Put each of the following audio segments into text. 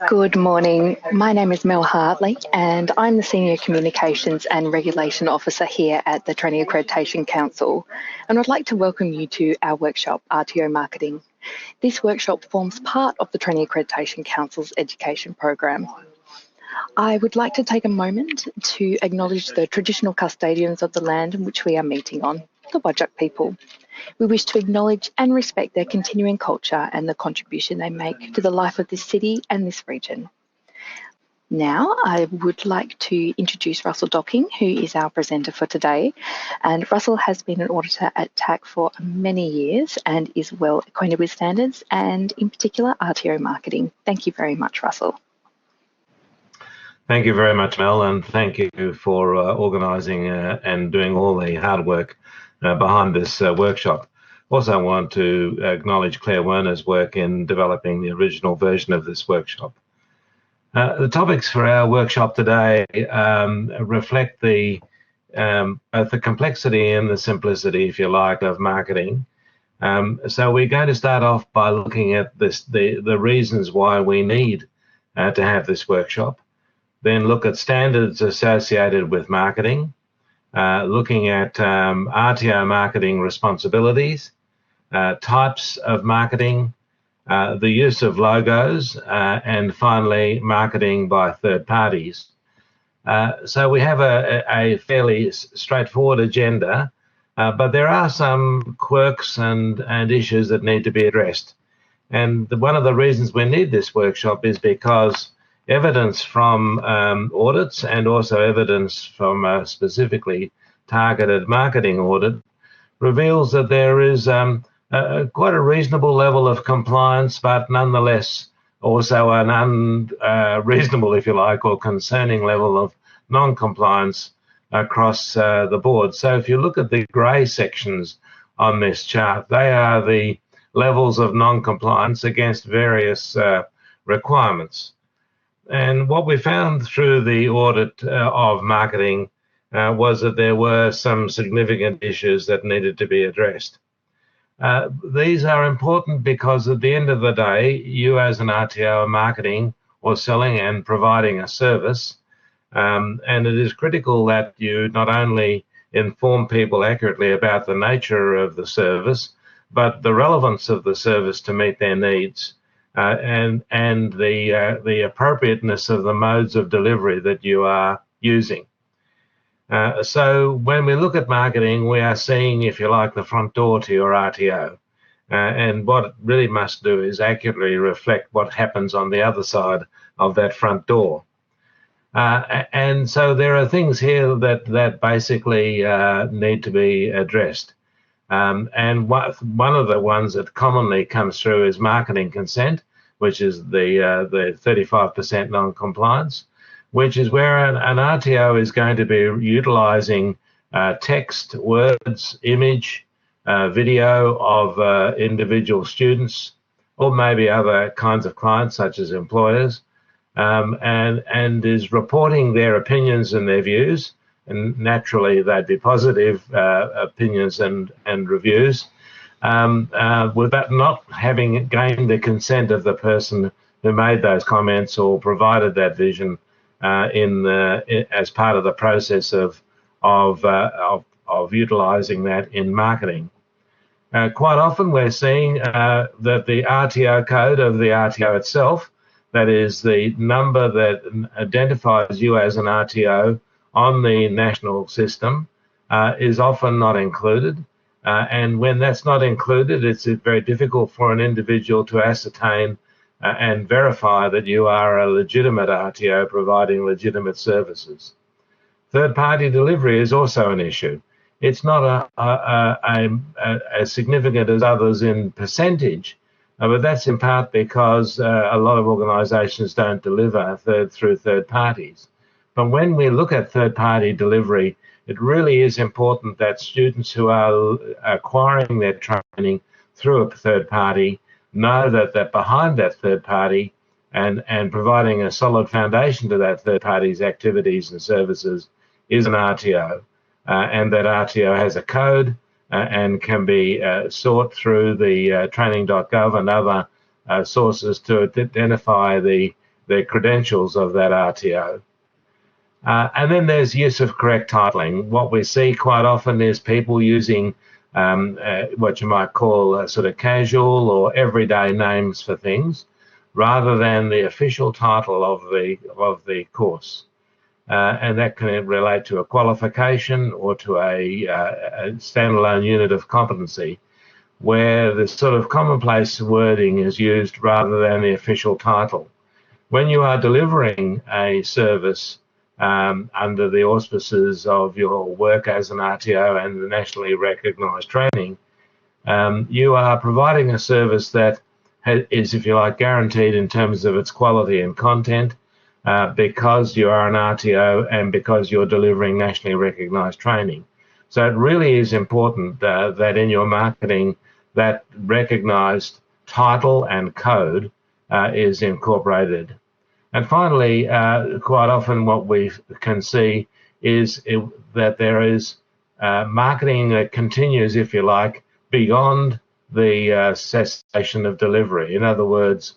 Good morning. My name is Mel Hartley and I'm the Senior Communications and Regulation Officer here at the Training Accreditation Council, and I'd like to welcome you to our workshop, RTO Marketing. This workshop forms part of the Training Accreditation Council's education program. I would like to take a moment to acknowledge the traditional custodians of the land in which we are meeting on, the Whadjuk people. We wish to acknowledge and respect their continuing culture and the contribution they make to the life of this city and this region. Now, I would like to introduce Russell Docking, who is our presenter for today. And Russell has been an auditor at TAC for many years and is well acquainted with standards and, in particular, RTO marketing. Thank you very much, Russell. Thank you very much, Mel, and thank you for organising and doing all the hard work behind this workshop. Also, I want to acknowledge Claire Werner's work in developing the original version of this workshop. The topics for our workshop today reflect both the complexity and the simplicity, if you like, of marketing. So we're going to start off by looking at the reasons why we need to have this workshop, then look at standards associated with marketing, looking at RTO marketing responsibilities, types of marketing, the use of logos, and finally marketing by third parties. So we have a fairly straightforward agenda, but there are some quirks and issues that need to be addressed. And one of the reasons we need this workshop is because evidence from audits and also evidence from a specifically targeted marketing audit reveals that there is quite a reasonable level of compliance, but nonetheless also an unreasonable, if you like, or concerning level of non-compliance across the board. So if you look at the grey sections on this chart, they are the levels of non-compliance against various requirements. And what we found through the audit of marketing was that there were some significant issues that needed to be addressed. These are important because at the end of the day, you as an RTO are marketing or selling and providing a service, and it is critical that you not only inform people accurately about the nature of the service, but the relevance of the service to meet their needs. And the appropriateness of the modes of delivery that you are using. So when we look at marketing, we are seeing, if you like, the front door to your RTO. And what it really must do is accurately reflect what happens on the other side of that front door. And so there are things here that basically need to be addressed. And one of the ones that commonly comes through is marketing consent, which is the 35% non-compliance, which is where an RTO is going to be utilising text, words, image, video of individual students, or maybe other kinds of clients such as employers, and is reporting their opinions and their views. And naturally, they'd be positive opinions and reviews, without not having gained the consent of the person who made those comments or provided that vision as part of the process of utilising that in marketing. Quite often, we're seeing that the RTO code of the RTO itself, that is the number that identifies you as an RTO on the national system, is often not included. And when that's not included, it's very difficult for an individual to ascertain and verify that you are a legitimate RTO providing legitimate services. Third-party delivery is also an issue. It's not as significant as others in percentage, but that's in part because a lot of organisations don't deliver through third parties. But when we look at third-party delivery, it really is important that students who are acquiring their training through a third party know that behind that third party and providing a solid foundation to that third party's activities and services is an RTO, and that RTO has a code and can be sought through the training.gov and other sources to identify the the credentials of that RTO. And then there's use of correct titling. What we see quite often is people using what you might call sort of casual or everyday names for things, rather than the official title of the course. And that can relate to a qualification or to a standalone unit of competency, where the sort of commonplace wording is used rather than the official title. When you are delivering a service under the auspices of your work as an RTO and the nationally recognised training, you are providing a service that is, if you like, guaranteed in terms of its quality and content, because you are an RTO and because you're delivering nationally recognised training. So it really is important that in your marketing, that recognised title and code is incorporated. And finally, quite often what we can see is that there is marketing that continues, if you like, beyond the cessation of delivery. In other words,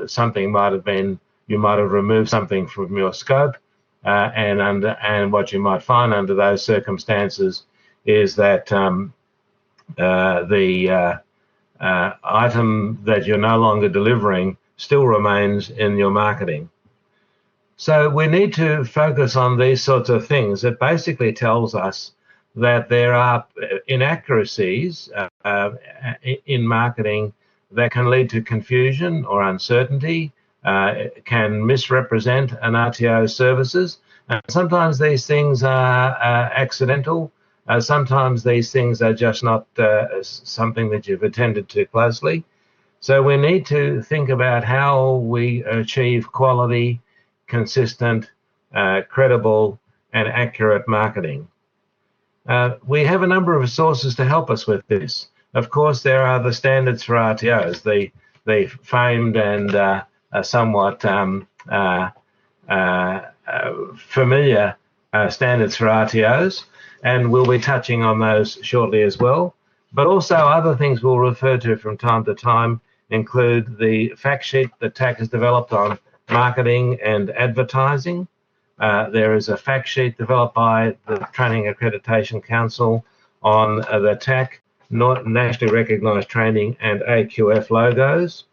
something might have been, you might have removed something from your scope, and what you might find under those circumstances is that the item that you're no longer delivering still remains in your marketing. So we need to focus on these sorts of things. It basically tells us that there are inaccuracies in marketing that can lead to confusion or uncertainty, can misrepresent an RTO services. And sometimes these things are accidental. Sometimes these things are just not something that you've attended to closely. So we need to think about how we achieve quality, consistent, credible, and accurate marketing. We have a number of sources to help us with this. Of course, there are the standards for RTOs, the famed and somewhat familiar standards for RTOs, and we'll be touching on those shortly as well. But also other things we'll refer to from time to time include the fact sheet that TAC has developed on marketing and advertising. There is a fact sheet developed by the Training Accreditation Council on the TAC, nationally recognised training and AQF logos.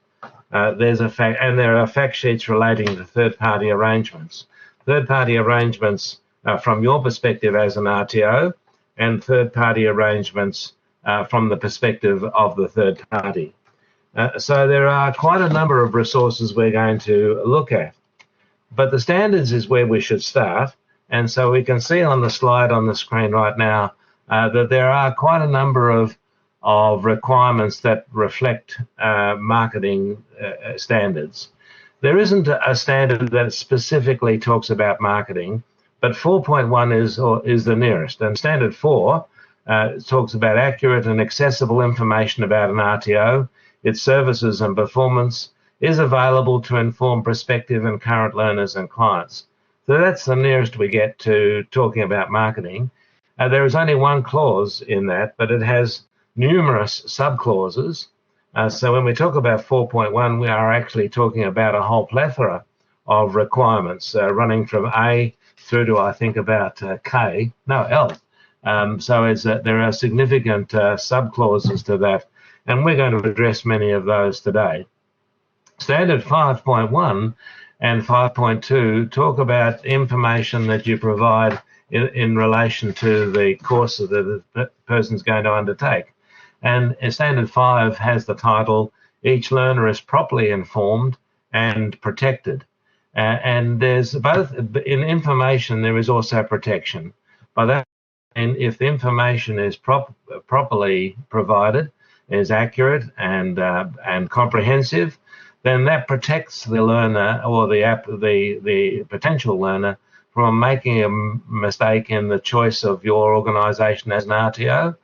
There are fact sheets relating to third-party arrangements. Third-party arrangements from your perspective as an RTO, and third-party arrangements from the perspective of the third party. So there are quite a number of resources we're going to look at. But the standards is where we should start. And so we can see on the slide on the screen right now that there are quite a number of requirements that reflect marketing standards. There isn't a standard that specifically talks about marketing, but 4.1 is the nearest. And standard 4 talks about accurate and accessible information about an RTO, its services and performance is available to inform prospective and current learners and clients. So that's the nearest we get to talking about marketing. There is only one clause in that, but it has numerous sub-clauses. So when we talk about 4.1, we are actually talking about a whole plethora of requirements running from A through to, I think, about L. So there are significant sub-clauses to that, and we're going to address many of those today. Standard 5.1 and 5.2 talk about information that you provide in relation to the course that the person's going to undertake. And Standard 5 has the title, Each Learner is Properly Informed and Protected. And there's both, in information, there is also protection. By that, and if the information is properly provided, is accurate and comprehensive, then that protects the learner or the potential learner from making a mistake in the choice of your organisation as an RTO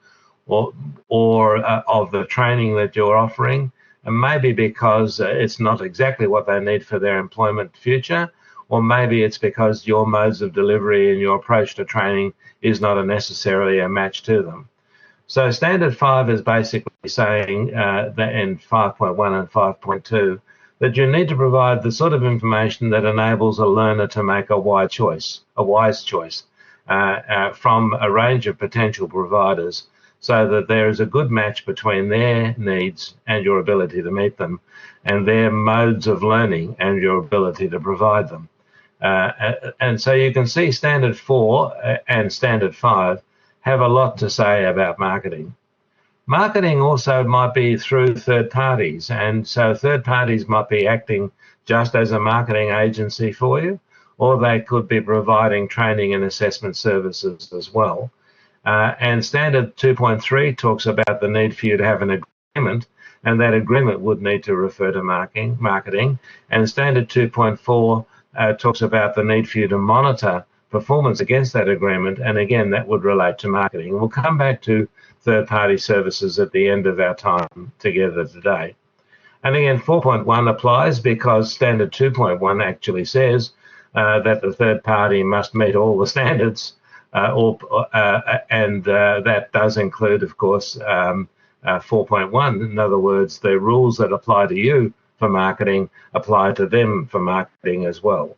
or of the training that you're offering, and maybe because it's not exactly what they need for their employment future, or maybe it's because your modes of delivery and your approach to training is not necessarily a match to them. So Standard 5 is basically saying that in 5.1 and 5.2 that you need to provide the sort of information that enables a learner to make a wise choice from a range of potential providers, so that there is a good match between their needs and your ability to meet them, and their modes of learning and your ability to provide them. And so you can see Standard 4 and Standard 5 have a lot to say about marketing. Marketing also might be through third parties, and so third parties might be acting just as a marketing agency for you, or they could be providing training and assessment services as well. And Standard 2.3 talks about the need for you to have an agreement, and that agreement would need to refer to marketing. And Standard 2.4 talks about the need for you to monitor performance against that agreement, and again, that would relate to marketing. We'll come back to third-party services at the end of our time together today. And again, 4.1 applies because Standard 2.1 actually says that the third party must meet all the standards, and that does include, of course, 4.1. In other words, the rules that apply to you for marketing apply to them for marketing as well.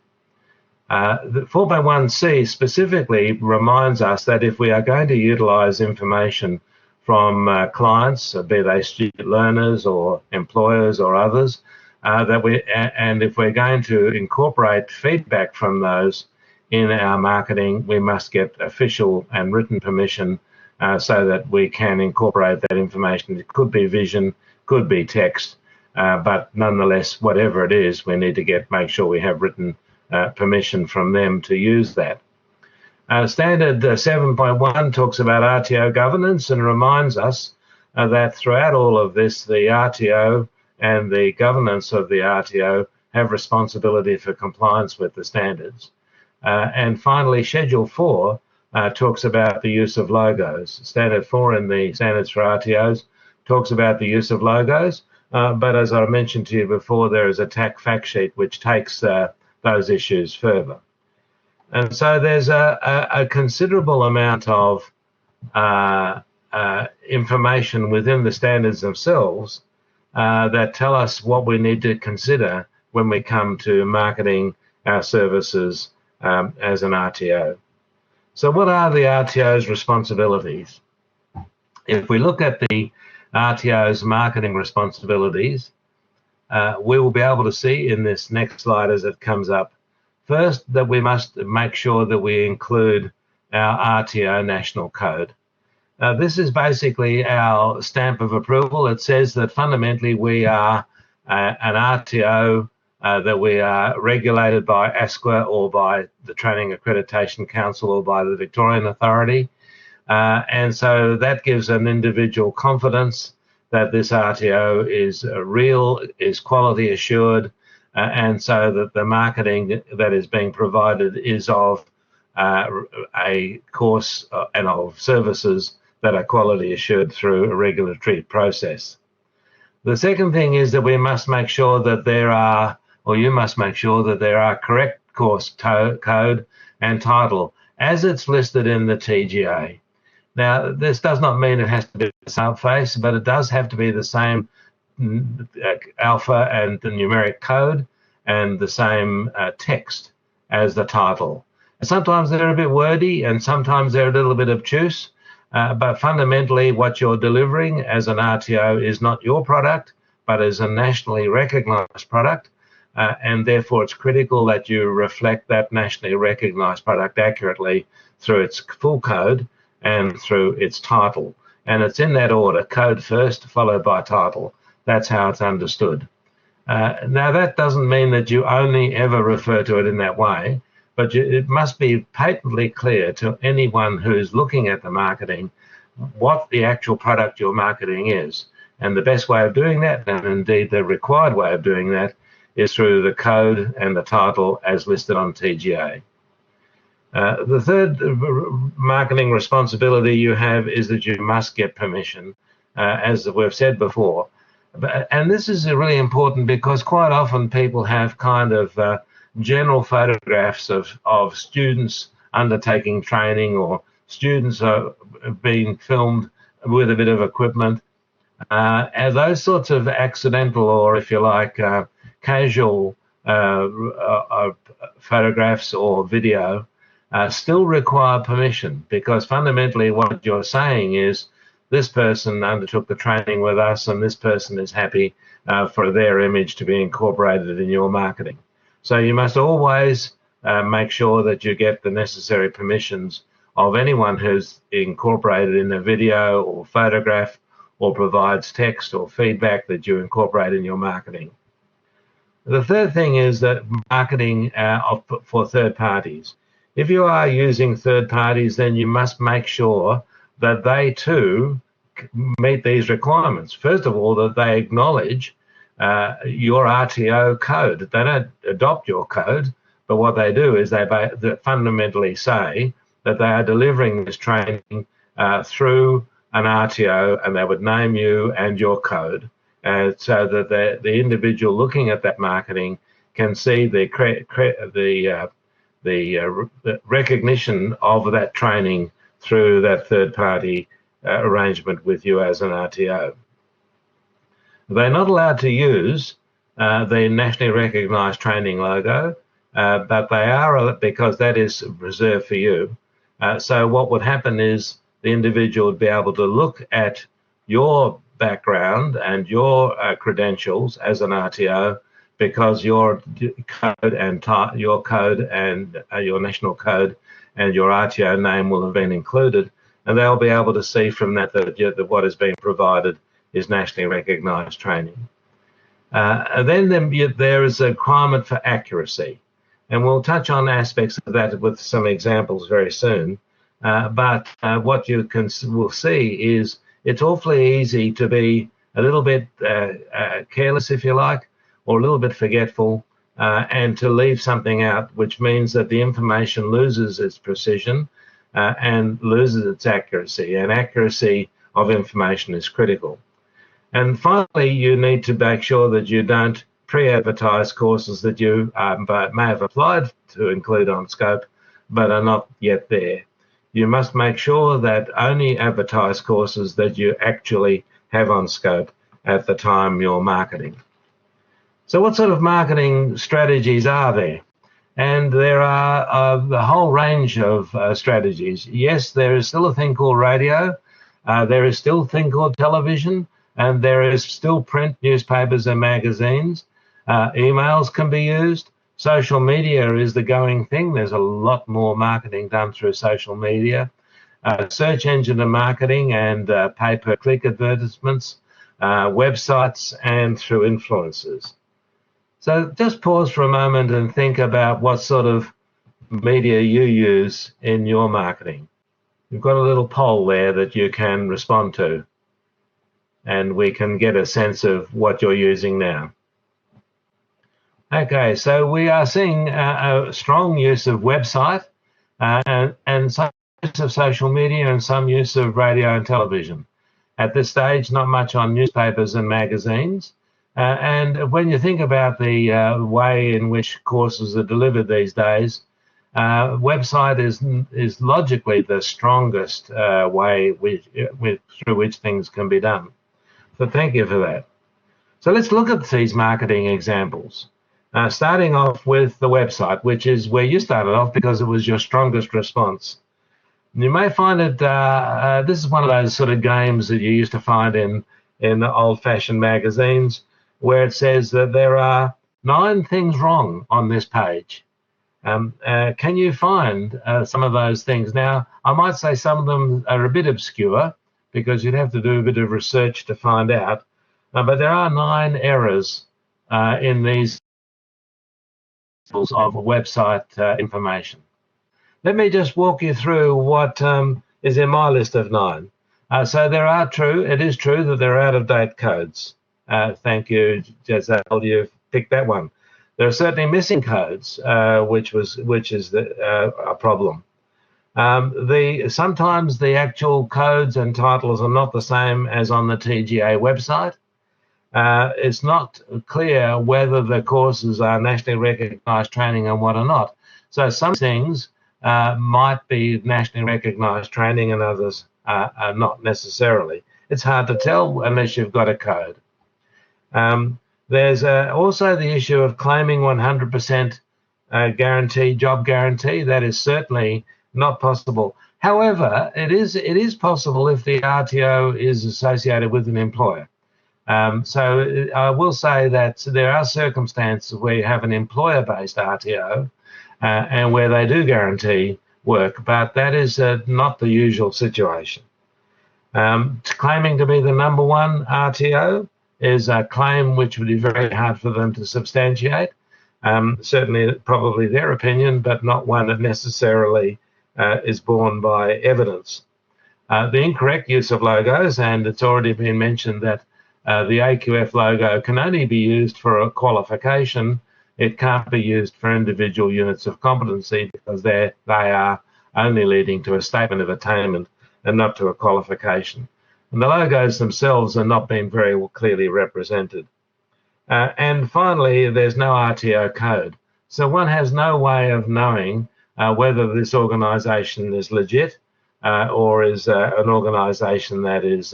The 4.1c specifically reminds us that if we are going to utilize information from clients, be they student learners or employers or others, and if we're going to incorporate feedback from those in our marketing, we must get official and written permission so that we can incorporate that information. It could be vision, could be text, but nonetheless, whatever it is, we need to make sure we have written permission from them to use that. Standard 7.1 talks about RTO governance and reminds us that throughout all of this, the RTO and the governance of the RTO have responsibility for compliance with the standards. And finally, Schedule 4 talks about the use of logos. Standard 4 in the standards for RTOs talks about the use of logos, but as I mentioned to you before, there is a TAC fact sheet which takes those issues further. And so there's a considerable amount of information within the standards themselves that tell us what we need to consider when we come to marketing our services as an RTO. So what are the RTO's responsibilities? If we look at the RTO's marketing responsibilities, we will be able to see in this next slide as it comes up, first, that we must make sure that we include our RTO national code. This is basically our stamp of approval. It says that fundamentally we are an RTO, that we are regulated by ASQA or by the Training Accreditation Council or by the Victorian Authority. And so that gives an individual confidence that this RTO is real, is quality assured, and so that the marketing that is being provided is of a course and of services that are quality assured through a regulatory process. The second thing is that we must make sure that there are, or you must make sure that there are correct course code and title as it's listed in the TGA. Now, this does not mean it has to be the same face, but it does have to be the same alpha and the numeric code and the same text as the title. Sometimes they're a bit wordy and sometimes they're a little bit obtuse, but fundamentally what you're delivering as an RTO is not your product, but is a nationally recognized product, and therefore it's critical that you reflect that nationally recognized product accurately through its full code and through its title. And it's in that order, code first, followed by title. That's how it's understood. Now, that doesn't mean that you only ever refer to it in that way, but it must be patently clear to anyone who's looking at the marketing what the actual product you're marketing is. And the best way of doing that, and indeed the required way of doing that, is through the code and the title as listed on TGA. The third marketing responsibility you have is that you must get permission, as we've said before. And this is really important because quite often people have kind of general photographs of students undertaking training or students being filmed with a bit of equipment. And those sorts of accidental or, if you like, casual photographs or video still require permission, because fundamentally what you're saying is this person undertook the training with us and this person is happy for their image to be incorporated in your marketing. So you must always make sure that you get the necessary permissions of anyone who's incorporated in a video or photograph or provides text or feedback that you incorporate in your marketing. The third thing is that marketing for third parties. If you are using third parties, then you must make sure that they too meet these requirements. First of all, that they acknowledge your RTO code. They don't adopt your code, but what they do is they fundamentally say that they are delivering this training through an RTO, and they would name you and your code, so that the individual looking at that marketing can see the recognition of that training through that third-party arrangement with you as an RTO. They're not allowed to use the nationally recognised training logo, but they are, because that is reserved for you. So what would happen is the individual would be able to look at your background and your credentials as an RTO, because your code and your national code and your RTO name will have been included, and they'll be able to see from that that what is being provided is nationally recognised training. And then there is a requirement for accuracy, and we'll touch on aspects of that with some examples very soon. But what you will see is it's awfully easy to be a little bit careless, if you like, or a little bit forgetful, and to leave something out, which means that the information loses its precision and loses its accuracy, and accuracy of information is critical. And finally, you need to make sure that you don't pre-advertise courses that you may have applied to include on scope, but are not yet there. You must make sure that only advertise courses that you actually have on scope at the time you're marketing. So what sort of marketing strategies are there? And there are the whole range of strategies. Yes, there is still a thing called radio, there is still a thing called television, and there is still print newspapers and magazines. Emails can be used. Social media is the going thing. There's a lot more marketing done through social media. Search engine marketing and pay-per-click advertisements, websites, and through influencers. So just pause for a moment and think about what sort of media you use in your marketing. You've got a little poll there that you can respond to, and we can get a sense of what you're using now. Okay, so we are seeing a strong use of website and some use of social media and some use of radio and television. At this stage, not much on newspapers and magazines. And when you think about the way in which courses are delivered these days, website is logically the strongest way through which things can be done. So thank you for that. So let's look at these marketing examples. Starting off with the website, which is where you started off because it was your strongest response. You may find it, this is one of those sort of games that you used to find in old-fashioned magazines, where it says that there are 9 things wrong on this page. Can you find some of those things? Now, I might say some of them are a bit obscure because you'd have to do a bit of research to find out, but there are 9 errors in these of website information. Let me just walk you through what is in my list of 9. So it is true that there are out-of-date codes. Thank you, Jazelle, you've picked that one. There are certainly missing codes, which is a problem. Sometimes the actual codes and titles are not the same as on the TGA website. It's not clear whether the courses are nationally recognised training and what are not. So some things might be nationally recognised training and others are not necessarily. It's hard to tell unless you've got a code. There's also the issue of claiming 100% guarantee, job guarantee. That is certainly not possible. However, it is possible if the RTO is associated with an employer. So I will say that there are circumstances where you have an employer-based RTO and where they do guarantee work, but that is not the usual situation. Claiming to be the number one RTO is a claim which would be very hard for them to substantiate. Certainly, probably their opinion, but not one that necessarily is borne by evidence. The incorrect use of logos, and it's already been mentioned that the AQF logo can only be used for a qualification. It can't be used for individual units of competency because they are only leading to a statement of attainment and not to a qualification. And the logos themselves are not being very clearly represented. And finally, there's no RTO code. So one has no way of knowing whether this organisation is legit or is an organisation that is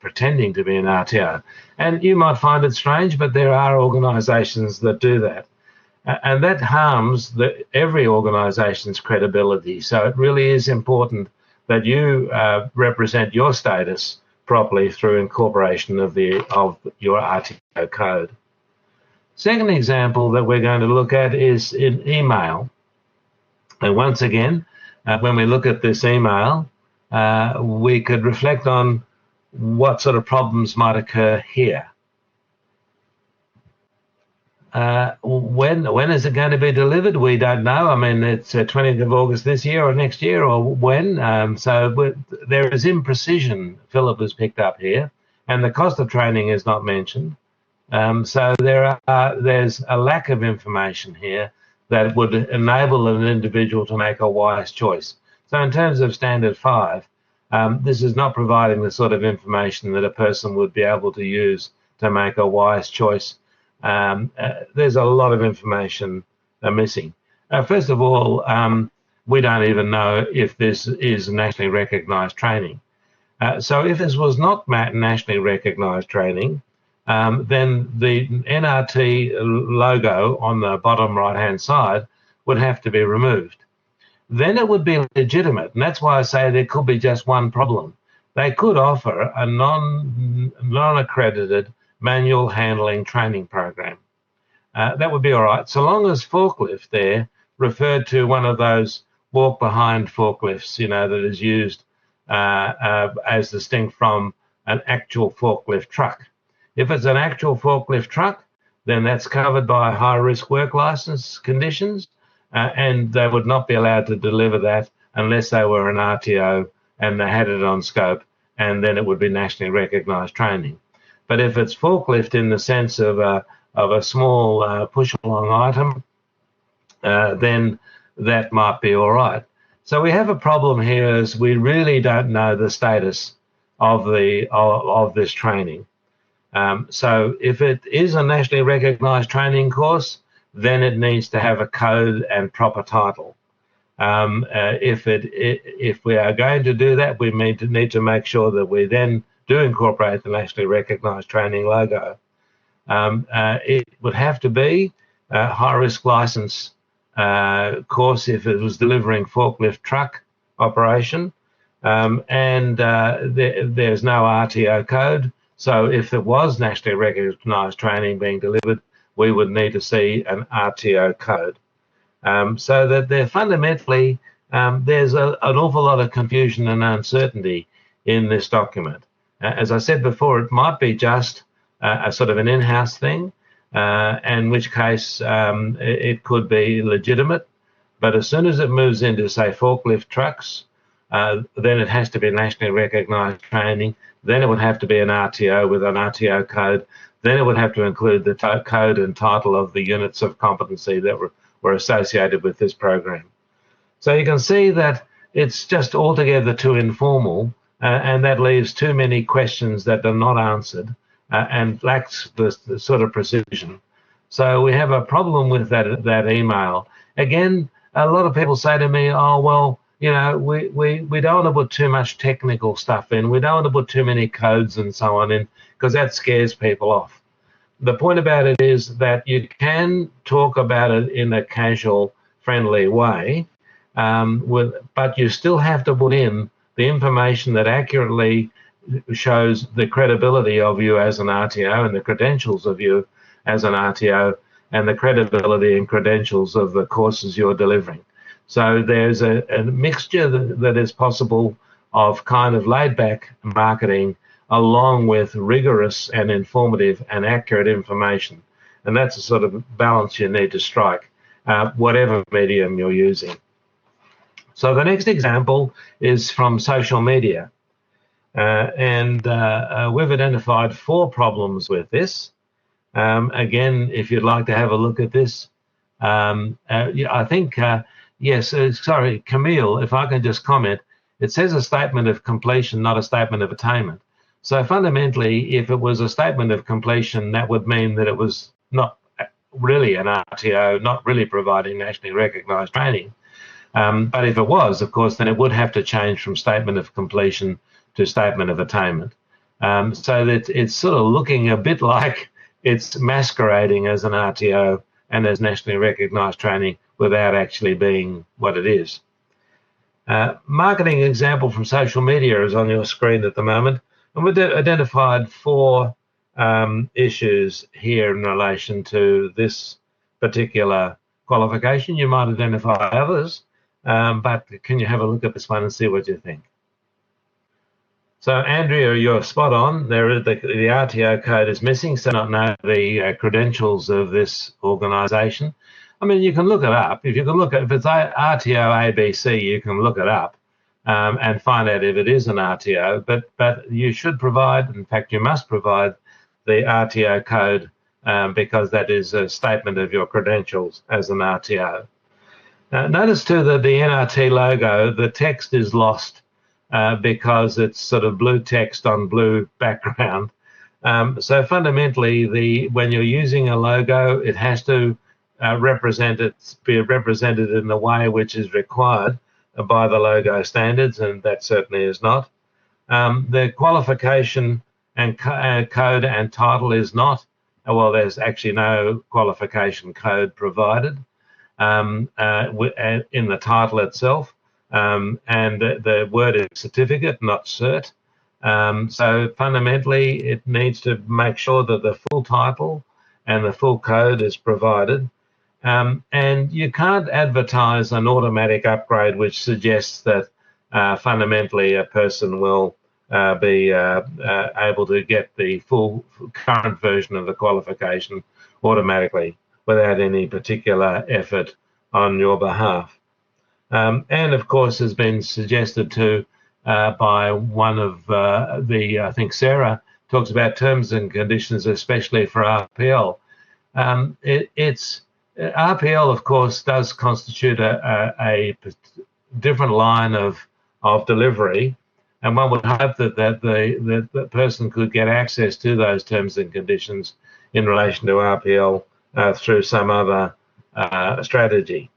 pretending to be an RTO. And you might find it strange, but there are organisations that do that. And that harms every organisation's credibility. So it really is important that you represent your status properly through incorporation of your RTO code. Second example that we're going to look at is in email. And once again, when we look at this email, we could reflect on what sort of problems might occur here. When is it going to be delivered? We don't know. I mean, it's 20th of August this year or next year or when. So there is imprecision, Philip has picked up here, and the cost of training is not mentioned. So there's a lack of information here that would enable an individual to make a wise choice. So in terms of Standard 5, this is not providing the sort of information that a person would be able to use to make a wise choice. There's a lot of information missing. First of all, we don't even know if this is nationally recognised training. So if this was not nationally recognised training, then the NRT logo on the bottom right-hand side would have to be removed. Then it would be legitimate, and that's why I say there could be just one problem. They could offer a non-accredited manual handling training program. That would be all right, so long as forklift there referred to one of those walk-behind forklifts, that is used as distinct from an actual forklift truck. If it's an actual forklift truck, then that's covered by high-risk work license conditions, and they would not be allowed to deliver that unless they were an RTO and they had it on scope, and then it would be nationally recognised training. But if it's forklift in the sense of a small push-along item, then that might be all right. So we have a problem here as we really don't know the status of this training. So if it is a nationally recognised training course, then it needs to have a code and proper title. If we are going to do that, we need to make sure that we then do incorporate the nationally recognised training logo. It would have to be a high-risk license course if it was delivering forklift truck operation, and there's no RTO code. So if there was nationally recognised training being delivered, we would need to see an RTO code. So that there fundamentally, there's an awful lot of confusion and uncertainty in this document. As I said before, it might be just a sort of an in-house thing, in which case it could be legitimate. But as soon as it moves into, say, forklift trucks, then it has to be nationally recognised training. Then it would have to be an RTO with an RTO code. Then it would have to include the code and title of the units of competency that were associated with this program. So you can see that it's just altogether too informal, and that leaves too many questions that are not answered and lacks the sort of precision. So we have a problem with that email. Again, a lot of people say to me, oh, well, we don't want to put too much technical stuff in. We don't want to put too many codes and so on in, because that scares people off. the point about it is that you can talk about it in a casual, friendly way, but you still have to put in the information that accurately shows the credibility of you as an RTO and the credentials of you as an RTO and the credibility and credentials of the courses you're delivering. So there's a mixture that is possible of kind of laid-back marketing along with rigorous and informative and accurate information. And that's the sort of balance you need to strike, whatever medium you're using. So the next example is from social media. We've identified 4 problems with this. Again, if you'd like to have a look at this, I think, yes, sorry, Camille, if I can just comment, it says a statement of completion, not a statement of attainment. So fundamentally, if it was a statement of completion, that would mean that it was not really an RTO, not really providing nationally recognised training. But if it was, of course, then it would have to change from statement of completion to statement of attainment. So that it's sort of looking a bit like it's masquerading as an RTO and as nationally recognised training without actually being what it is. Marketing example from social media is on your screen at the moment. And we've identified 4 issues here in relation to this particular qualification. You might identify others, but can you have a look at this one and see what you think? So Andrea, you're spot on. The RTO code is missing, so not know the credentials of this organisation. I mean, you can look it up. If it's RTO ABC, you can look it up. And find out if it is an RTO, but you should provide, in fact, you must provide the RTO code because that is a statement of your credentials as an RTO. Notice too that the NRT logo, the text is lost because it's sort of blue text on blue background. So fundamentally, when you're using a logo, it has to be represented in the way which is required by the logo standards, and that certainly is not. The qualification and code and title is not, well, there's actually no qualification code provided in the title itself, and the word is certificate, not cert. So fundamentally, it needs to make sure that the full title and the full code is provided. And you can't advertise an automatic upgrade which suggests that fundamentally a person will be able to get the full current version of the qualification automatically without any particular effort on your behalf. And of course has been suggested to by one of I think Sarah talks about terms and conditions, especially for RPL. RPL, of course, does constitute a different line of delivery, and one would hope that the person could get access to those terms and conditions in relation to RPL through some other strategy.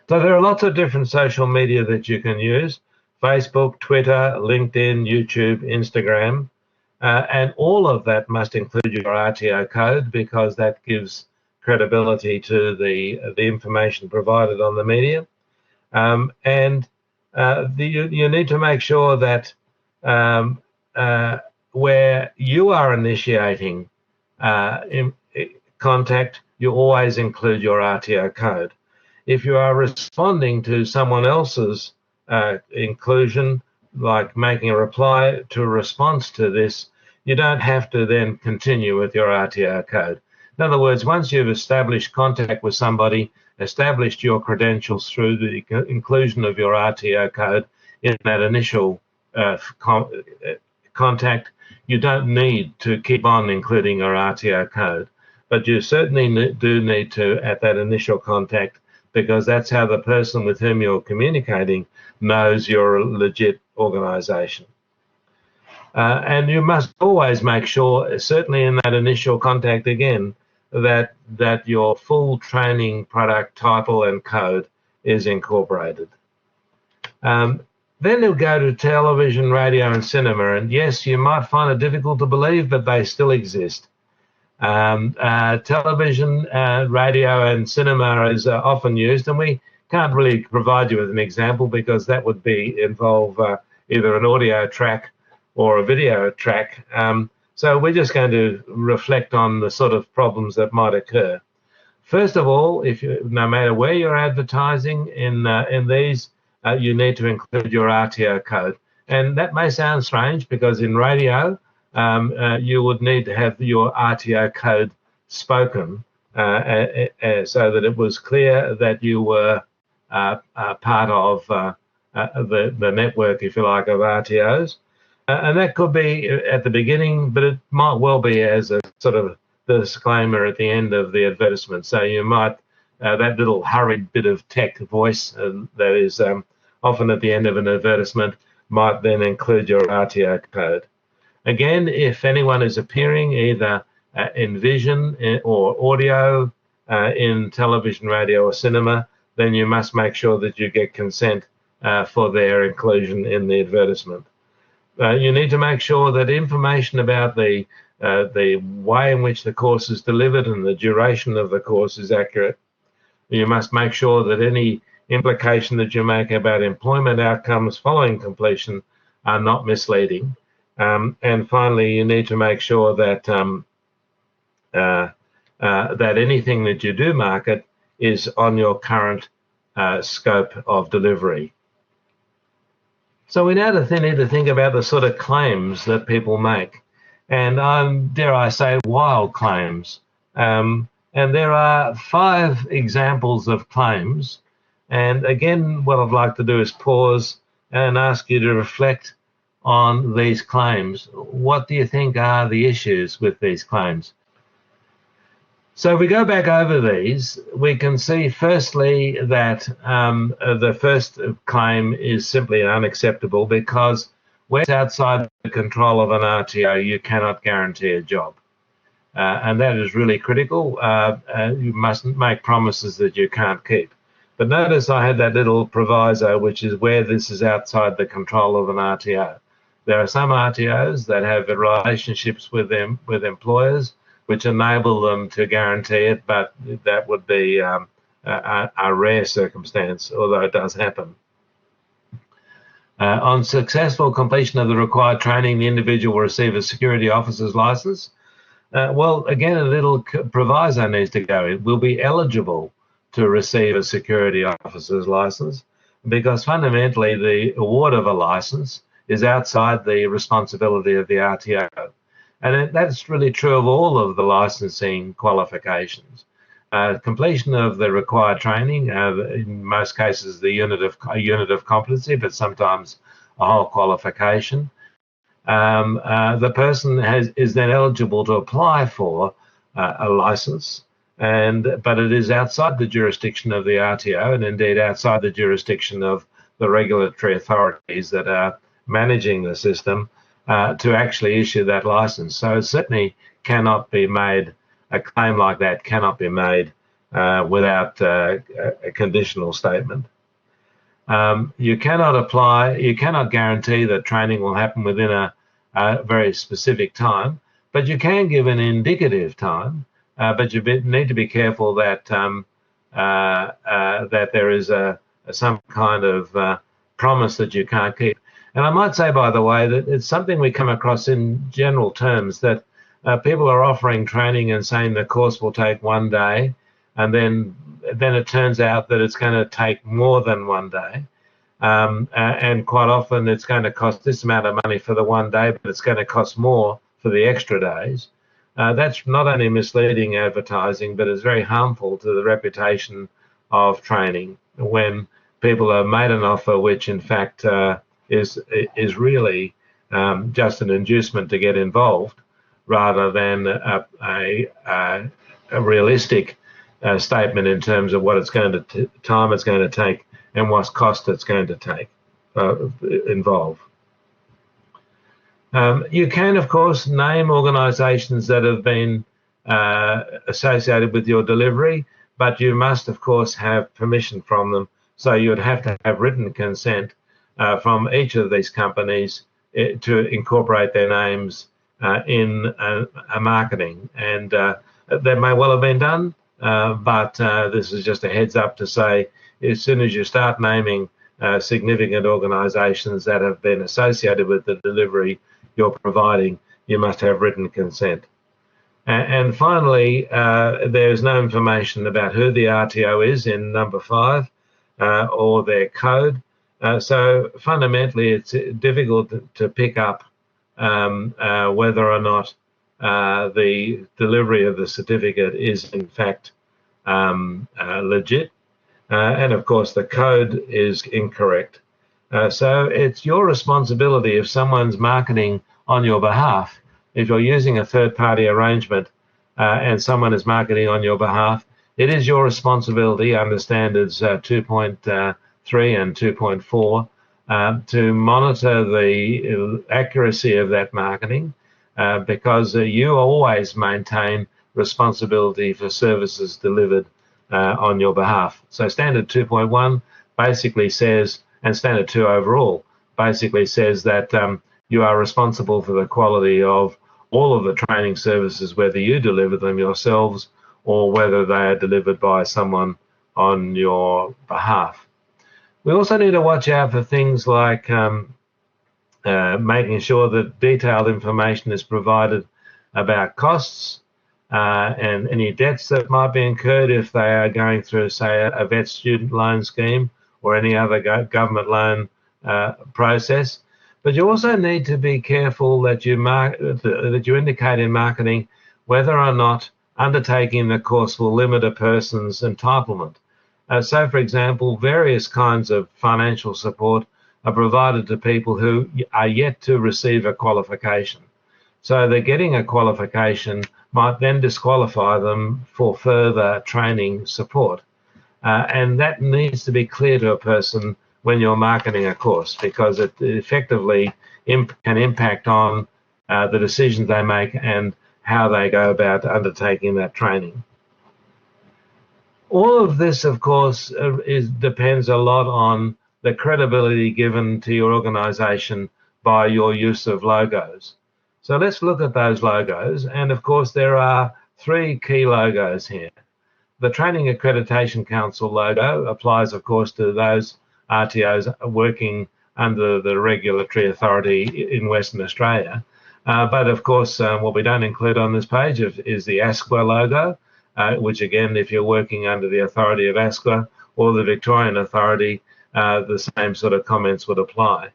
So there are lots of different social media that you can use: Facebook, Twitter, LinkedIn, YouTube, Instagram, and all of that must include your RTO code because that gives credibility to the information provided on the media, and you need to make sure that where you are initiating contact, you always include your RTO code. If you are responding to someone else's inclusion, like making a reply to a response to this, you don't have to then continue with your RTO code. In other words, once you've established contact with somebody, established your credentials through the inclusion of your RTO code in that initial contact, you don't need to keep on including your RTO code. But you certainly do need to at that initial contact, because that's how the person with whom you're communicating knows you're a legit organisation. And you must always make sure, certainly in that initial contact again, that your full training product title and code is incorporated. Then you'll go to television, radio and cinema, and yes, you might find it difficult to believe, but they still exist. Television, radio, and cinema is often used, and we can't really provide you with an example because that would involve either an audio track or a video track. So we're just going to reflect on the sort of problems that might occur. First of all, no matter where you're advertising in these, you need to include your RTO code. And that may sound strange because in radio, you would need to have your RTO code spoken so that it was clear that you were part of the network, if you like, of RTOs. And that could be at the beginning, but it might well be as a sort of disclaimer at the end of the advertisement. So you might, that little hurried bit of tech voice that is often at the end of an advertisement might then include your RTO code. Again, if anyone is appearing either in vision or audio in television, radio, or cinema, then you must make sure that you get consent for their inclusion in the advertisement. You need to make sure that information about the way in which the course is delivered and the duration of the course is accurate. You must make sure that any implication that you make about employment outcomes following completion are not misleading. And finally, you need to make sure that that anything that you do market is on your current scope of delivery. So we now need to think about the sort of claims that people make, and dare I say, wild claims. And there are 5 examples of claims. And again, what I'd like to do is pause and ask you to reflect on these claims. What do you think are the issues with these claims? So if we go back over these, we can see firstly that the first claim is simply unacceptable because when it's outside the control of an RTO, you cannot guarantee a job. And that is really critical. You mustn't make promises that you can't keep. But notice I had that little proviso, which is where this is outside the control of an RTO. There are some RTOs that have relationships with employers which enable them to guarantee it, but that would be a rare circumstance, although it does happen. On successful completion of the required training, the individual will receive a security officer's license. Well, again, a little proviso needs to go. It will be eligible to receive a security officer's license because fundamentally the award of a license is outside the responsibility of the RTO. And that's really true of all of the licensing qualifications. Completion of the required training, in most cases a unit of competency, but sometimes a whole qualification. The person is then eligible to apply for a license, but it is outside the jurisdiction of the RTO and indeed outside the jurisdiction of the regulatory authorities that are managing the system to actually issue that license. So it certainly cannot be made, a claim like that cannot be made without a conditional statement. You cannot guarantee that training will happen within a very specific time, but you can give an indicative time, but you need to be careful that that there is some kind of promise that you can't keep. And I might say, by the way, that it's something we come across in general terms, that people are offering training and saying the course will take 1 day, and then it turns out that it's going to take more than 1 day. And quite often it's going to cost this amount of money for the 1 day, but it's going to cost more for the extra days. That's not only misleading advertising, but it's very harmful to the reputation of training when people are made an offer which in fact is really just an inducement to get involved rather than a realistic statement in terms of what it's going to time it's going to take and what cost it's going to take involve. You can, of course, name organisations that have been associated with your delivery, but you must, of course, have permission from them. So you would have to have written consent from each of these companies to incorporate their names in marketing, and that may well have been done, but this is just a heads up to say, as soon as you start naming significant organisations that have been associated with the delivery you're providing, you must have written consent. And finally, there's no information about who the RTO is in number 5 or their code. So fundamentally, it's difficult to pick up whether or not the delivery of the certificate is in fact legit. And of course, the code is incorrect. So it's your responsibility if someone's marketing on your behalf. If you're using a third-party arrangement and someone is marketing on your behalf, it is your responsibility under standards 2.3 and 2.4 to monitor the accuracy of that marketing because you always maintain responsibility for services delivered on your behalf. So standard 2.1 basically says, and standard 2 overall, basically says that you are responsible for the quality of all of the training services, whether you deliver them yourselves or whether they are delivered by someone on your behalf. We also need to watch out for things like making sure that detailed information is provided about costs and any debts that might be incurred if they are going through, say, a vet student loan scheme or any other government loan process. But you also need to be careful that you indicate in marketing whether or not undertaking the course will limit a person's entitlement. So, for example, various kinds of financial support are provided to people who are yet to receive a qualification. So they're getting a qualification might then disqualify them for further training support. And that needs to be clear to a person when you're marketing a course, because it effectively can impact on the decisions they make and how they go about undertaking that training. All of this, of course, depends a lot on the credibility given to your organisation by your use of logos. So let's look at those logos, and of course there are 3 key logos here. The Training Accreditation Council logo applies, of course, to those RTOs working under the regulatory authority in Western Australia. But of course, what we don't include on this page is the ASQA logo, which again, if you're working under the authority of ASQA or the Victorian authority, the same sort of comments would apply.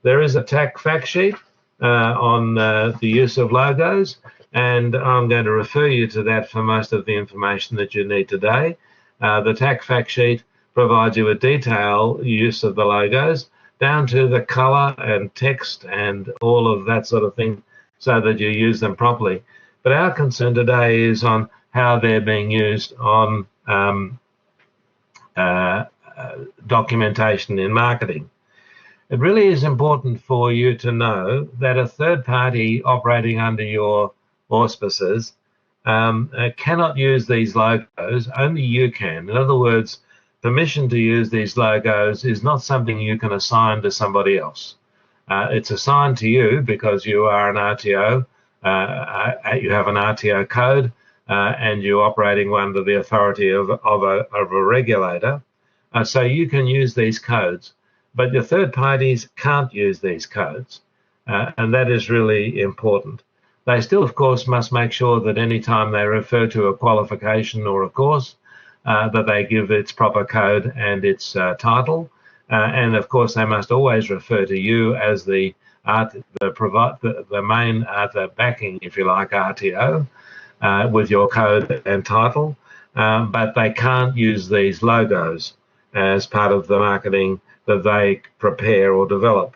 There is a TAC fact sheet on the use of logos, and I'm going to refer you to that for most of the information that you need today. The TAC fact sheet provides you with detailed use of the logos down to the colour and text and all of that sort of thing so that you use them properly. But our concern today is on how they're being used on documentation in marketing. It really is important for you to know that a third party operating under your auspices cannot use these logos, only you can. In other words, permission to use these logos is not something you can assign to somebody else. It's assigned to you because you are an RTO, you have an RTO code, and you're operating under the authority of a regulator. So you can use these codes, but your third parties can't use these codes, and that is really important. They still, of course, must make sure that any time they refer to a qualification or a course, that they give its proper code and its title, and of course they must always refer to you as the main backing, if you like, RTO with your code and title, but they can't use these logos as part of the marketing that they prepare or develop.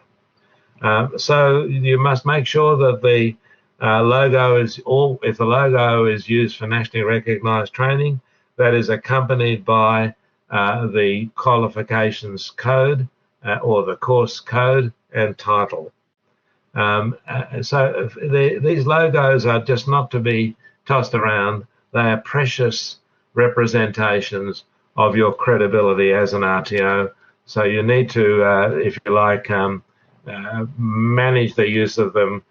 So you must make sure that the logo is if the logo is used for nationally recognised training, that is accompanied by the qualifications code or the course code and title. So these logos are just not to be tossed around. They are precious representations of your credibility as an RTO. So you need to, if you like, manage the use of them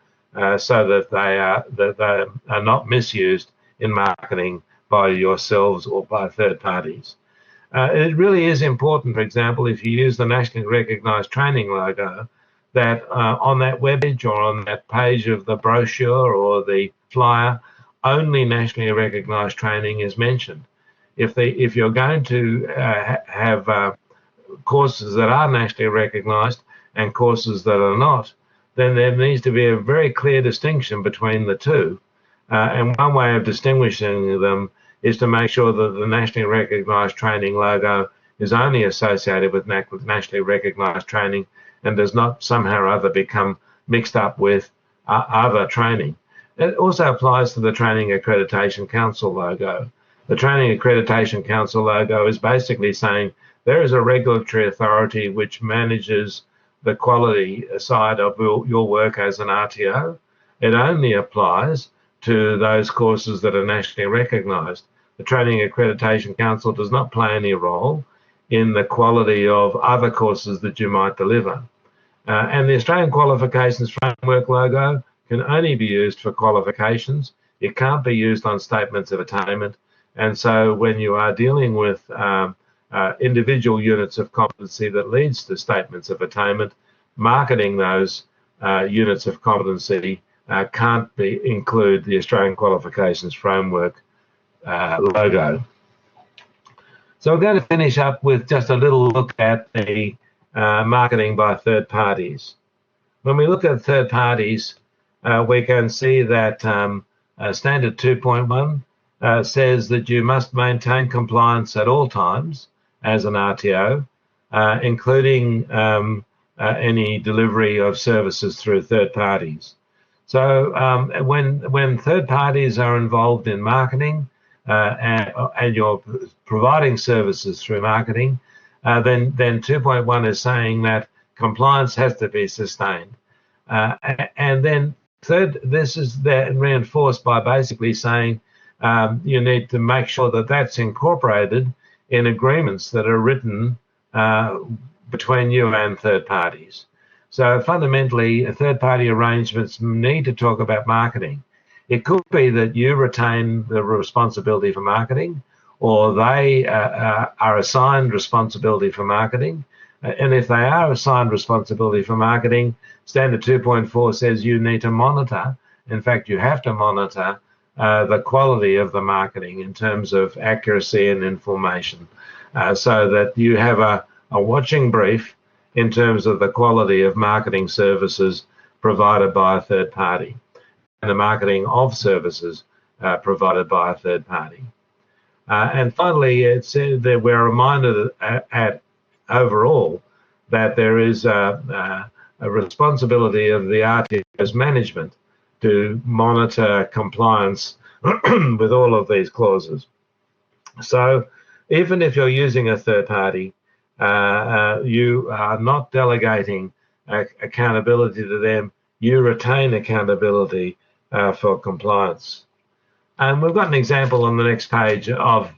so that they are not misused in marketing by yourselves or by third parties. It really is important, for example, if you use the nationally recognised training logo, that on that web page or on that page of the brochure or the flyer, only nationally recognised training is mentioned. If you're going to have courses that are nationally recognised and courses that are not, then there needs to be a very clear distinction between the two. And one way of distinguishing them is to make sure that the nationally recognised training logo is only associated with nationally recognised training and does not somehow or other become mixed up with other training. It also applies to the Training Accreditation Council logo. The Training Accreditation Council logo is basically saying there is a regulatory authority which manages the quality side of your work as an RTO. It only applies to those courses that are nationally recognised. The Training Accreditation Council does not play any role in the quality of other courses that you might deliver. And the Australian Qualifications Framework logo can only be used for qualifications. It can't be used on statements of attainment. And so when you are dealing with individual units of competency that leads to statements of attainment, marketing those units of competency can't include the Australian Qualifications Framework logo. So we're going to finish up with just a little look at the marketing by third parties. When we look at third parties, we can see that Standard 2.1 says that you must maintain compliance at all times as an RTO, including any delivery of services through third parties. So when third parties are involved in marketing and you're providing services through marketing, then 2.1 is saying that compliance has to be sustained. And then third, this is then reinforced by basically saying you need to make sure that that's incorporated in agreements that are written between you and third parties. So fundamentally, third-party arrangements need to talk about marketing. It could be that you retain the responsibility for marketing, or they are assigned responsibility for marketing. And if they are assigned responsibility for marketing, Standard 2.4 says you need to monitor. In fact, you have to monitor the quality of the marketing in terms of accuracy and information, so that you have a watching brief in terms of the quality of marketing services provided by a third party and the marketing of services provided by a third party. And finally, it said that we're reminded overall that there is a responsibility of the RTO's management to monitor compliance with all of these clauses. So even if you're using a third party, you are not delegating accountability to them. You retain accountability for compliance. And we've got an example on the next page of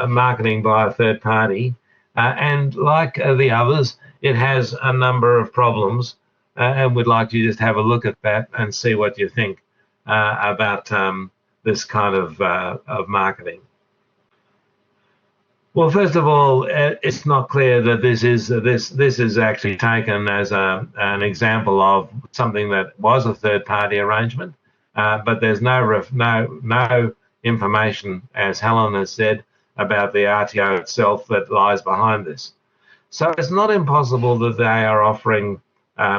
marketing by a third party. And like the others, it has a number of problems. And we'd like you to just have a look at that and see what you think about this kind of marketing. Well, first of all, it's not clear that this is actually taken as an example of something that was a third-party arrangement, but there's no information, as Helen has said, about the RTO itself that lies behind this. So it's not impossible that they are offering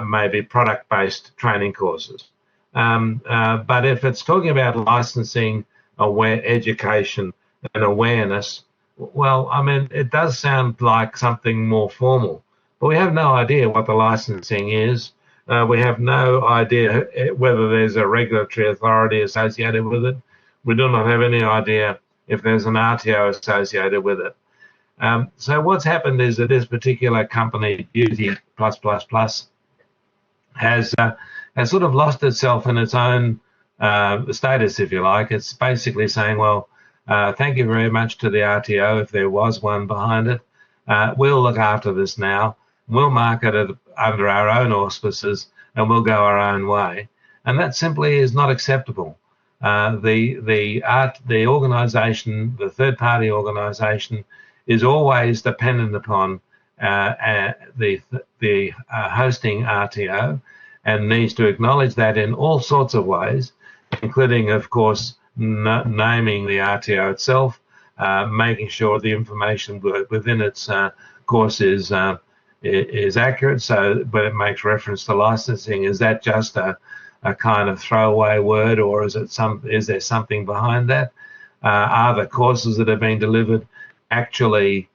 maybe product-based training courses, but if it's talking about licensing, education, and awareness, well, I mean, it does sound like something more formal, but we have no idea what the licensing is. We have no idea whether there's a regulatory authority associated with it. We do not have any idea if there's an RTO associated with it. So what's happened is that this particular company, Beauty++, has sort of lost itself in its own status, if you like. It's basically saying, well, thank you very much to the RTO, if there was one behind it. We'll look after this now. We'll market it under our own auspices, and we'll go our own way. and that simply is not acceptable. The organisation, the third-party organisation, is always dependent upon the hosting RTO, and needs to acknowledge that in all sorts of ways, including, of course, naming the RTO itself, making sure the information within its course is accurate. So when it makes reference to licensing, is that just a kind of throwaway word, or is there something behind that? Are the courses that are being delivered actually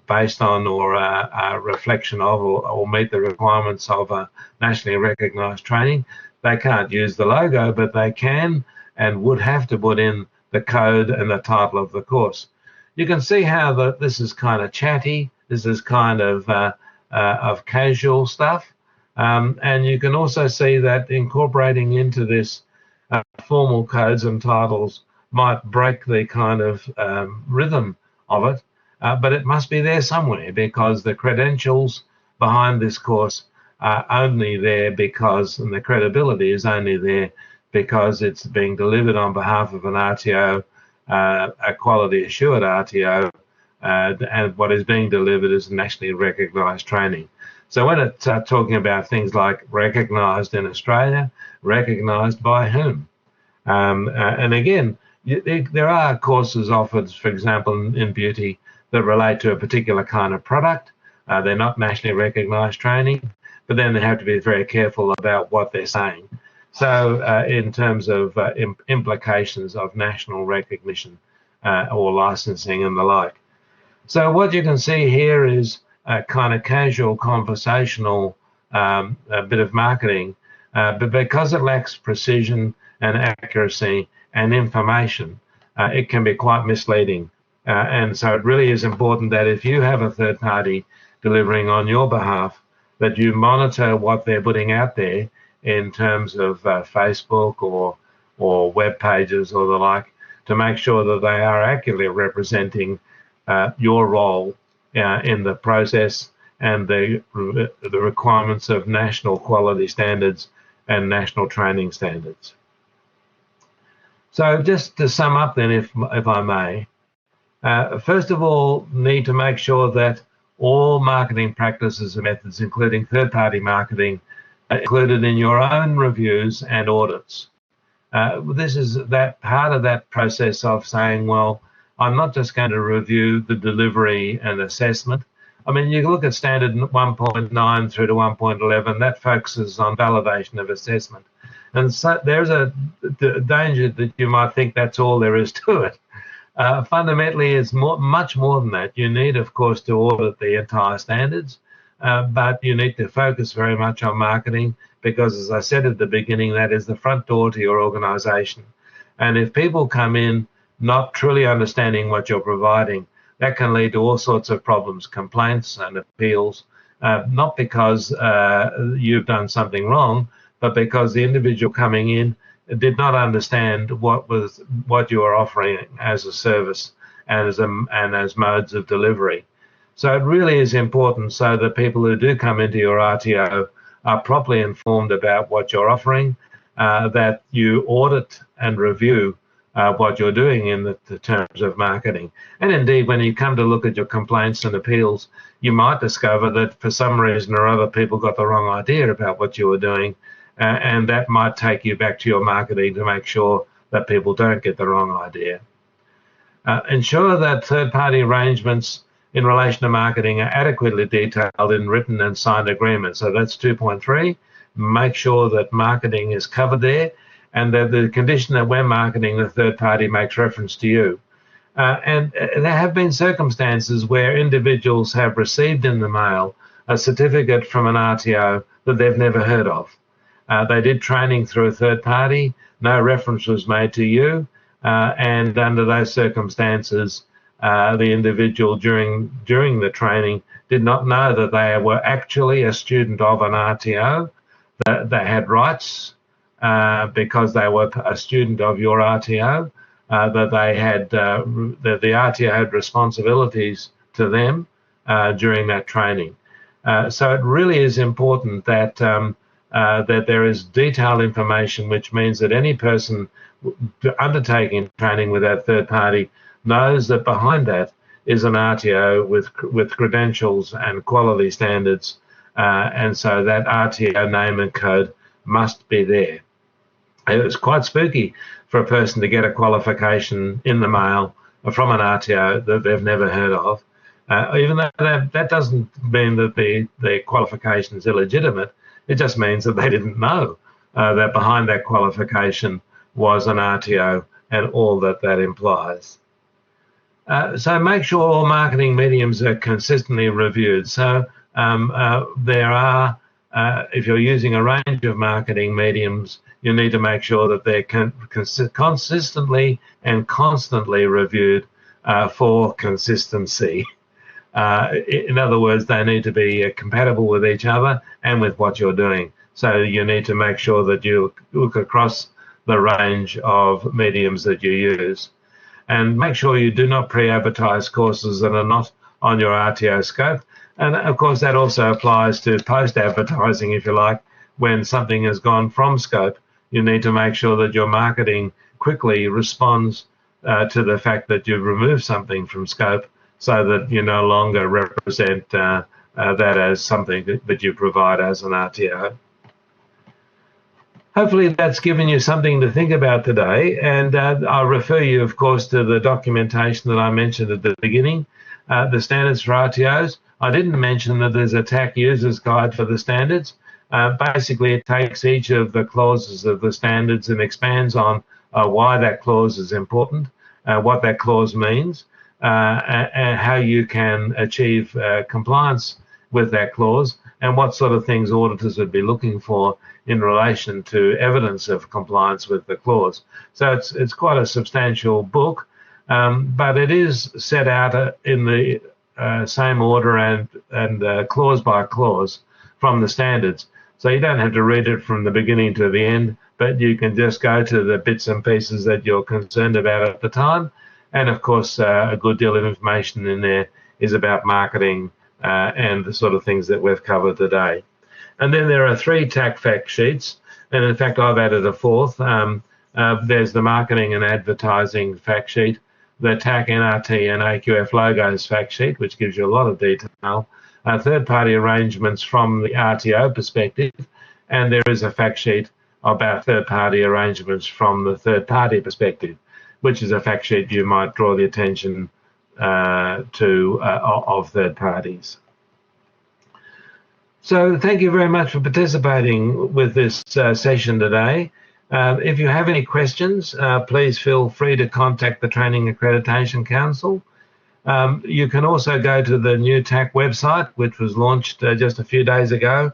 based on or a reflection of or meet the requirements of a nationally recognised training? They can't use the logo, but they can and would have to put in the code and the title of the course. You can see how this is kind of chatty. This is kind of casual stuff. And you can also see that incorporating into this formal codes and titles might break the kind of rhythm of it, but it must be there somewhere, because the credentials behind this course are only there because, and the credibility is only there because it's being delivered on behalf of an RTO, a quality assured RTO, and what is being delivered is nationally recognised training. So when it's talking about things like recognised in Australia, recognised by whom? And again, there are courses offered, for example, in beauty that relate to a particular kind of product. They're not nationally recognised training, but then they have to be very careful about what they're saying. So in terms of implications of national recognition or licensing and the like. So what you can see here is a kind of casual conversational a bit of marketing, but because it lacks precision and accuracy and information, it can be quite misleading. And so it really is important that if you have a third party delivering on your behalf, that you monitor what they're putting out there in terms of Facebook or web pages or the like, to make sure that they are accurately representing your role in the process and the requirements of national quality standards and national training standards. So just to sum up then, if I may, first of all, need to make sure that all marketing practices and methods, including third-party marketing, are included in your own reviews and audits. This is that part of that process of saying, well, I'm not just going to review the delivery and assessment. I mean, you can look at standard 1.9 through to 1.11, that focuses on validation of assessment. And so there's a danger that you might think that's all there is to it. Fundamentally, it's much more than that. You need, of course, to audit the entire standards, but you need to focus very much on marketing because, as I said at the beginning, that is the front door to your organisation. And if people come in not truly understanding what you're providing, that can lead to all sorts of problems, complaints and appeals, not because you've done something wrong, but because the individual coming in did not understand what you are offering as a service and as modes of delivery. So it really is important so that people who do come into your RTO are properly informed about what you're offering, that you audit and review what you're doing in the terms of marketing. And indeed, when you come to look at your complaints and appeals, you might discover that for some reason or other people got the wrong idea about what you were doing, and that might take you back to your marketing to make sure that people don't get the wrong idea. Ensure that third-party arrangements in relation to marketing are adequately detailed in written and signed agreements. So that's 2.3. Make sure that marketing is covered there, and that the condition that when marketing, the third party makes reference to you. And there have been circumstances where individuals have received in the mail a certificate from an RTO that they've never heard of. They did training through a third party, no reference was made to you, and under those circumstances, the individual during the training did not know that they were actually a student of an RTO, that they had rights because they were a student of your RTO, that they had that the RTO had responsibilities to them during that training. So it really is important that that there is detailed information, which means that any person undertaking training with that third party knows that behind that is an RTO with credentials and quality standards, and so that RTO name and code must be there. It was quite spooky for a person to get a qualification in the mail from an RTO that they've never heard of. Even though that doesn't mean that the qualification is illegitimate, it just means that they didn't know that behind that qualification was an RTO and all that implies. So make sure all marketing mediums are consistently reviewed. So there are, if you're using a range of marketing mediums, you need to make sure that they're consistently and constantly reviewed for consistency. In other words, they need to be compatible with each other and with what you're doing. So you need to make sure that you look across the range of mediums that you use. And make sure you do not pre-advertise courses that are not on your RTO scope. And of course, that also applies to post-advertising, if you like. When something has gone from scope, you need to make sure that your marketing quickly responds to the fact that you've removed something from scope, so that you no longer represent that as something that you provide as an RTO. Hopefully that's given you something to think about today, and I'll refer you, of course, to the documentation that I mentioned at the beginning, the standards for RTOs. I didn't mention that there's a TAC user's guide for the standards. Basically, it takes each of the clauses of the standards and expands on why that clause is important, what that clause means, and how you can achieve compliance with that clause, and what sort of things auditors would be looking for in relation to evidence of compliance with the clause. So it's quite a substantial book, but it is set out in the same order and clause by clause from the standards. So you don't have to read it from the beginning to the end, but you can just go to the bits and pieces that you're concerned about at the time. And of course, a good deal of information in there is about marketing and the sort of things that we've covered today. And then there are 3 TAC fact sheets, and in fact I've added a 4th. There's the marketing and advertising fact sheet, the TAC, NRT and AQF logos fact sheet, which gives you a lot of detail, third-party arrangements from the RTO perspective, and there is a fact sheet about third-party arrangements from the third-party perspective, which is a fact sheet you might draw the attention to of third parties. So thank you very much for participating with this session today. If you have any questions, please feel free to contact the Training Accreditation Council. You can also go to the new TAC website, which was launched just a few days ago,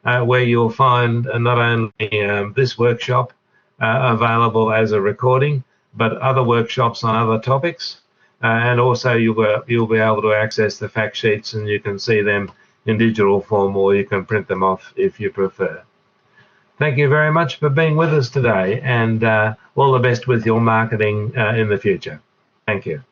where you'll find not only this workshop available as a recording, but other workshops on other topics. And also you'll be able to access the fact sheets, and you can see them in digital form, or you can print them off if you prefer. Thank you very much for being with us today, and all the best with your marketing in the future. Thank you.